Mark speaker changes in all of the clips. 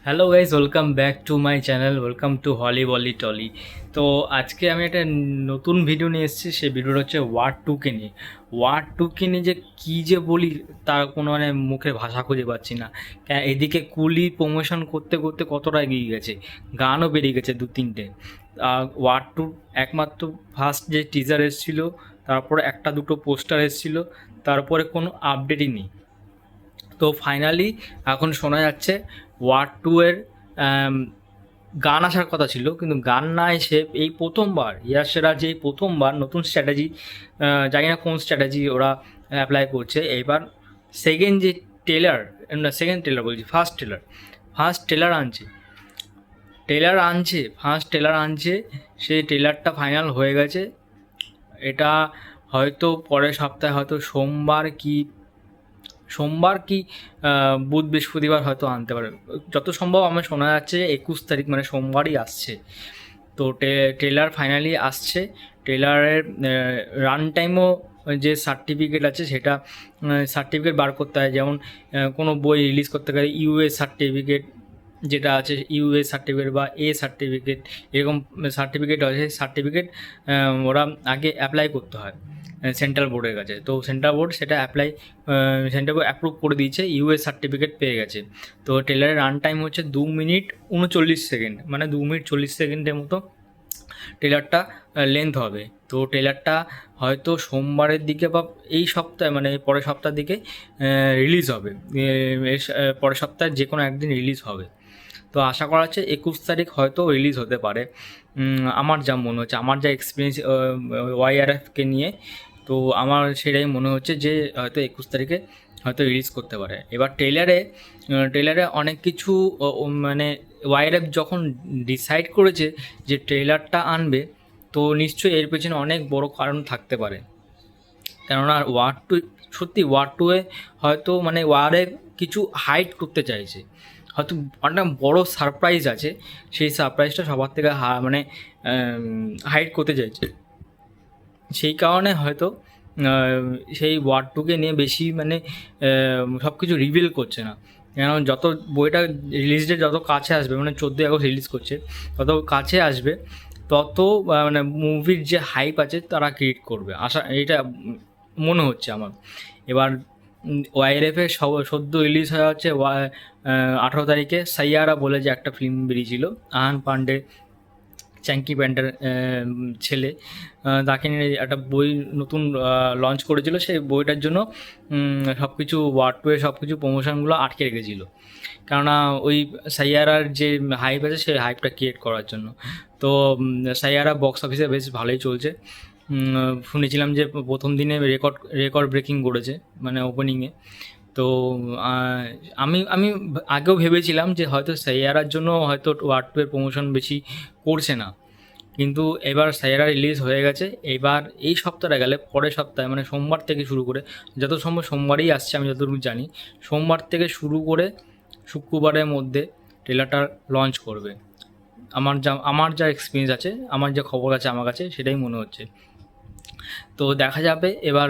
Speaker 1: Hello guys, welcome back to my channel, welcome to Holly Bolly Tolly. তো আজকে আমি একটা নতুন ভিডিও নিয়ে এসেছি। সেই ভিডিওটা হচ্ছে ওয়ার টুকে নিয়ে। ওয়ার টুকে নিয়ে যে কী যে বলি তার কোনো মানে মুখে ভাষা খুঁজে পাচ্ছি না। এদিকে কুলি প্রমোশন করতে করতে কতটা এগিয়ে গেছে, গানও বেরিয়ে গেছে দু তিনটে। ওয়ার টু একমাত্র ফার্স্ট যে টিজার এসেছিলো, তারপরে একটা দুটো পোস্টার এসেছিলো, তারপরে কোনো আপডেটই নেই। তো ফাইনালি এখন শোনা যাচ্ছে ওয়ার টু এর গান আসার কথা ছিল, কিন্তু গান না এসে এই প্রথমবার ইয়াসেরা যে প্রথমবার নতুন স্ট্র্যাটেজি, জানি না কোন স্ট্র্যাটেজি ওরা অ্যাপ্লাই করছে এবার। সেকেন্ড যে টেলার, না সেকেন্ড টেলার বলছি, ফার্স্ট টেলার আনছে। সেই টেলারটা ফাইনাল হয়ে গেছে। এটা হয়তো পরের সপ্তাহে, হয়তো সোমবার কি বুধ বৃহস্পতিবার হয়তো আনতে পারে। যত সম্ভব আমার শোনা যাচ্ছে 21 তারিখ মানে সোমবারই আসছে। তো ট্রেলার ফাইনালি আসছে। ট্রেলারের রান টাইমও যে সার্টিফিকেট আছে সেটা সার্টিফিকেট বার করতে হয়। যেমন কোনো বই রিলিজ করতে গেলে ইউএস সার্টিফিকেট যেটা আছে, ইউএস সার্টিফিকেট বা এ সার্টিফিকেট, এরকম সার্টিফিকেট আছে। সার্টিফিকেট ওরা আগে অ্যাপ্লাই করতে হয় সেন্ট্রাল বোর্ডের কাছে। তো সেন্ট্রাল বোর্ড সেটা সেন্ট্রাল বোর্ড অ্যাপ্রুভ করে দিয়েছে, ইউএস সার্টিফিকেট পেয়ে গেছে। তো ট্রেলারের রান টাইম হচ্ছে 2 মিনিট 39 সেকেন্ড, মানে 2 মিনিট 40 সেকেন্ডের মতো ট্রেলারটা লেন্থ হবে। তো ট্রেলারটা হয়তো সোমবারের দিকে বা এই সপ্তাহে মানে পরের সপ্তাহের দিকে রিলিজ হবে। পরের সপ্তাহে যে কোনো একদিন রিলিজ হবে। তো আশা করা হচ্ছে 21 তারিখ হয়তো রিলিজ হতে পারে। আমার যা মনে হচ্ছে, আমার যা এক্সপিরিয়েন্স ওয়াইআরএফকে নিয়ে, তো আমার সেটাই মনে হচ্ছে যে হয়তো 21 তারিখে হয়তো রিলিজ করতে পারে। এবার ট্রেলারে অনেক কিছু মানে ওয়াইআরএফ যখন ডিসাইড করেছে যে ট্রেলারটা আনবে, তো নিশ্চয়ই এর পেছনে অনেক বড় কারণ থাকতে পারে। কেননা ওয়ার টু, সত্যি ওয়ার টুয়ে হয়তো মানে ওয়ারে কিছু হাইড করতে চাইছে, হয়তো অনেক বড় সারপ্রাইজ আছে। সেই সারপ্রাইজটা সবার থেকে মানে হাইড করতে চাইছে। সেই কারণে হয়তো সেই ওয়ার টুকে নিয়ে বেশি মানে সব কিছু রিভিল করছে না। কেন যত বইটা রিলিজ ডেট যত কাছে আসবে, মানে 14ই আগস্ট রিলিজ করছে, তত কাছে আসবে তত মানে মুভির যে হাইপ আছে তারা ক্রিয়েট করবে, আশা এইটা মনে হচ্ছে আমার। এবার ওয়াইএফের সদ্য রিলিজ হয়ে হচ্ছে 18 তারিখে সাইয়ারা বলে যে একটা ফিল্ম বেরিয়েছিল, আহান পান্ডে, চ্যাঙ্কি প্যান্ডের ছেলে, তাকে নিয়ে একটা বই নতুন লঞ্চ করেছিল। সেই বইটার জন্য সব কিছু ওয়ার্ড টু এর সব কিছু প্রমোশনগুলো আটকে রেখেছিল, কেননা ওই সাইয়ারার যে হাইপ আছে সেই হাইপটা ক্রিয়েট করার জন্য। তো সাইয়ারা বক্স অফিসে বেশ ভালোই চলছে। শুনেছিলাম যে প্রথম দিনে রেকর্ড ব্রেকিং করেছে, মানে ওপেনিংয়ে। তো আহ, আমি আমি আগেও ভেবেছিলাম যে হয়তো সাইয়ারার জন্য হয়তো ওয়ার টু এর প্রমোশন বেশি করছে না, কিন্তু এবার সাইয়ারা রিলিজ হয়ে গেছে। এবার এই সপ্তাহটা গেলে পরের সপ্তাহে মানে সোমবার থেকে শুরু করে, যত সম্ভব সোমবারই আসছে আমি যতটুকু জানি, সোমবার থেকে শুরু করে শুক্রবারের মধ্যে ট্রেলারটা লঞ্চ করবে। আমার যা এক্সপিরিয়েন্স আছে, আমার যা খবর আছে আমার কাছে, সেটাই মনে হচ্ছে। তো দেখা যাবে এবার।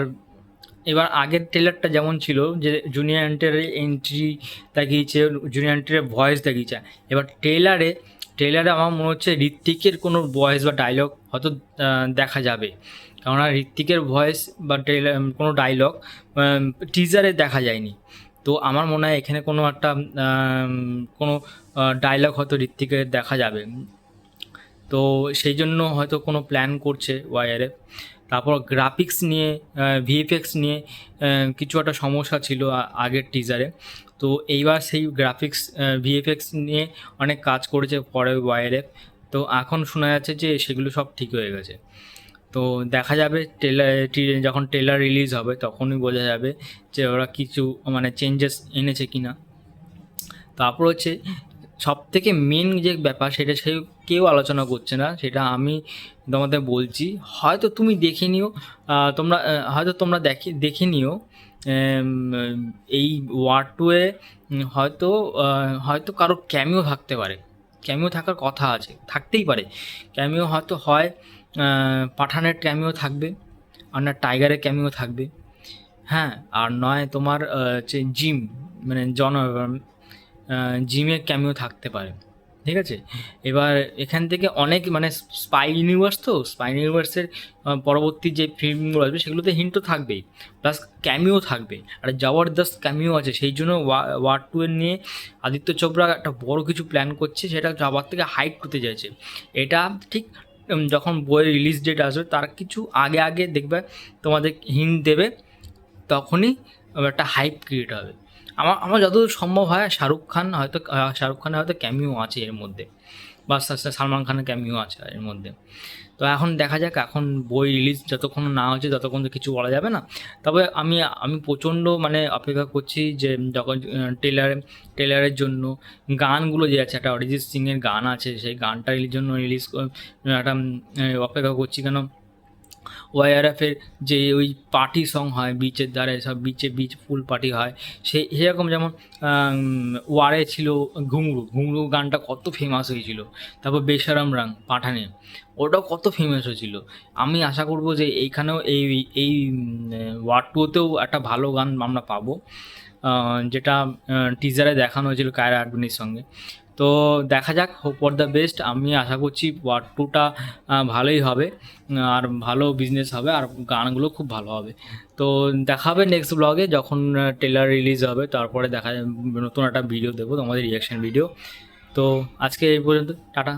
Speaker 1: আগের ট্রেলারটা যেমন ছিল যে জুনিয়র এন্টারের এন্ট্রি দেখিয়েছে, জুনিয়র এন্টারের ভয়েস দেখিয়েছে। এবার ট্রেলারে আমার মনে হচ্ছে ঋত্বিকের কোনো ভয়েস বা ডায়লগ হয়তো দেখা যাবে। কেননা ঋত্বিকের ভয়েস বা কোনো ডায়লগ টিজারে দেখা যায়নি। তো আমার মনে হয় এখানে কোনো একটা কোনো ডায়লগ হয়তো ঋত্বিকের দেখা যাবে। তো সেই জন্য হয়তো কোনো প্ল্যান করছে ওয়াইআরএফ। তারপর গ্রাফিক্স নিয়ে, ভিএফএক্স নিয়ে কিছু একটা সমস্যা ছিল আগের টিজারে। তো এইবার সেই গ্রাফিক্স ভিএফএক্স নিয়ে অনেক কাজ করেছে পরে ওয়াইআরএফ। তো এখন শোনা যাচ্ছে যে সেগুলো সব ঠিক হয়ে গেছে। তো দেখা যাবে যখন ট্রেলার রিলিজ হবে তখনই বোঝা যাবে যে ওরা কিছু মানে চেঞ্জেস এনেছে কি না। তারপর হচ্ছে সবথেকে মেন যে ব্যাপার, সেটা কেউ আলোচনা করছে না, সেটা আমি তোমাদের বলছি। হয়তো তুমি দেখে নিও, হয়তো তোমরা দেখে নিও। এই ওয়ার টুয়ে হয়তো হয়তো কারো ক্যামিও থাকতে পারে, ক্যামিও থাকার কথা আছে, থাকতেই পারে। ক্যামিও হয়তো হয় পাঠানের ক্যামিও থাকবে, আর না টাইগারের ক্যামিও থাকবে। হ্যাঁ, আর নয় তোমার হচ্ছে জিম, মানে জন জিমে ক্যামিও থাকতে পারে, ঠিক আছে? এবার এখান থেকে অনেক মানে স্পাই ইউনিভার্স, তো স্পাই ইউনিভার্সের পরবর্তী যে ফিল্মগুলো আসবে সেগুলোতে হিন্ট তো থাকবেই, প্লাস ক্যামিও থাকবে, আর জবরদস্ত ক্যামিও আছে। সেই জন্য ওয়ার টু এর নিয়ে আদিত্য চোপড়া একটা বড় কিছু প্ল্যান করছে, সেটা সবার থেকে হাইট করতে চাইছে। এটা ঠিক যখন বইয়ের রিলিজ ডেট আসবে তার কিছু আগে আগে দেখবে তোমাদের হিন্ট দেবে, তখনই একটা হাইপ ক্রিয়েট হবে। আমার আমার যতদূর সম্ভব হয় শাহরুখ খানের হয়তো ক্যামিও আছে এর মধ্যে, বা সালমান খানের ক্যামিও আছে এর মধ্যে। তো এখন দেখা যাক, এখন বই রিলিজ যতক্ষণ না হচ্ছে ততক্ষণ তো কিছু বলা যাবে না। তবে আমি আমি প্রচণ্ড মানে অপেক্ষা করছি যে যখন টেলারের জন্য গানগুলো যে আছে, একটা অরিজিৎ সিংয়ের গান আছে, সেই গানটা জন্য একটা অপেক্ষা করছি। কেন ওয়াইআরএফের যে ওই পার্টি সং হয় বিচের ধারে, সব বিচ ফুল পার্টি হয়, সেরকম যেমন ওয়ারে ছিল ঘুঙরু, ঘুঙরু গানটা কত ফেমাস হয়েছিল। তারপর বেশারাম রাং পাঠানে, ওটাও কত ফেমাস হয়েছিল। আমি আশা করব যে এইখানেও এই ওয়ার টুতেও একটা ভালো গান আমরা পাবো, যেটা টিজারে দেখানো হয়েছিল কায়রা আডবাণীর সঙ্গে। তো দেখা যাক, হোপ ফর দ্য বেস্ট। আমি আশা করছি ওয়ার টুটা ভালোই হবে, আর ভালো বিজনেস হবে, আর গানগুলো খুব ভালো হবে। তো দেখা হবে নেক্সট ব্লগে, যখন ট্রেলার রিলিজ হবে তারপরে দেখা যাবে, নতুন একটা ভিডিও দেবো, তোমাদের রিয়াকশান ভিডিও। তো আজকে এই পর্যন্ত, টাটা।